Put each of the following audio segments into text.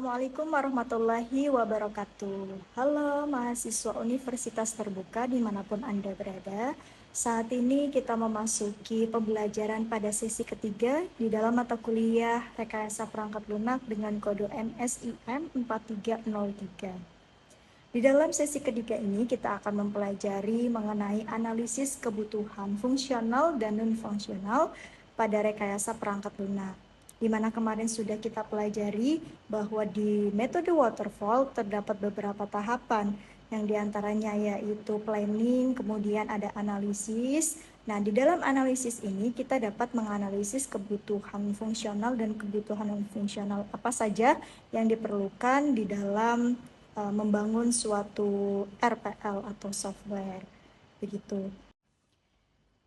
Assalamualaikum warahmatullahi wabarakatuh. Halo mahasiswa Universitas Terbuka dimanapun Anda berada. Saat ini kita memasuki pembelajaran pada sesi ketiga di dalam mata kuliah Rekayasa Perangkat Lunak dengan kode MSIM 4303. Di dalam sesi ketiga ini kita akan mempelajari mengenai analisis kebutuhan fungsional dan non-fungsional pada rekayasa perangkat lunak. Di mana kemarin sudah kita pelajari bahwa di metode waterfall terdapat beberapa tahapan, yang diantaranya yaitu planning, kemudian ada analisis. Nah, di dalam analisis ini kita dapat menganalisis kebutuhan fungsional dan kebutuhan non-fungsional apa saja yang diperlukan di dalam membangun suatu RPL atau software, begitu.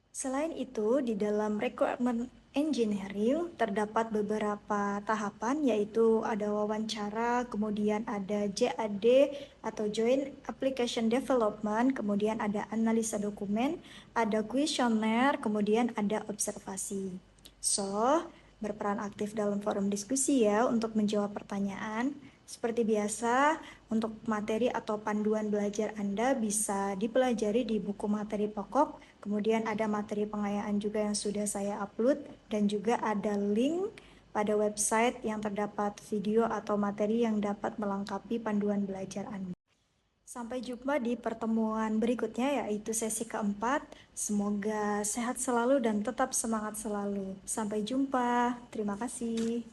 Selain itu, di dalam requirement engineering terdapat beberapa tahapan, yaitu ada wawancara, kemudian ada JAD atau Joint Application Development, kemudian ada analisa dokumen, ada kuesioner, kemudian ada observasi. So, berperan aktif dalam forum diskusi ya untuk menjawab pertanyaan. Seperti biasa, untuk materi atau panduan belajar Anda bisa dipelajari di buku materi pokok, kemudian ada materi pengayaan juga yang sudah saya upload, dan juga ada link pada website yang terdapat video atau materi yang dapat melengkapi panduan belajar Anda. Sampai jumpa di pertemuan berikutnya, yaitu sesi keempat. Semoga sehat selalu dan tetap semangat selalu. Sampai jumpa. Terima kasih.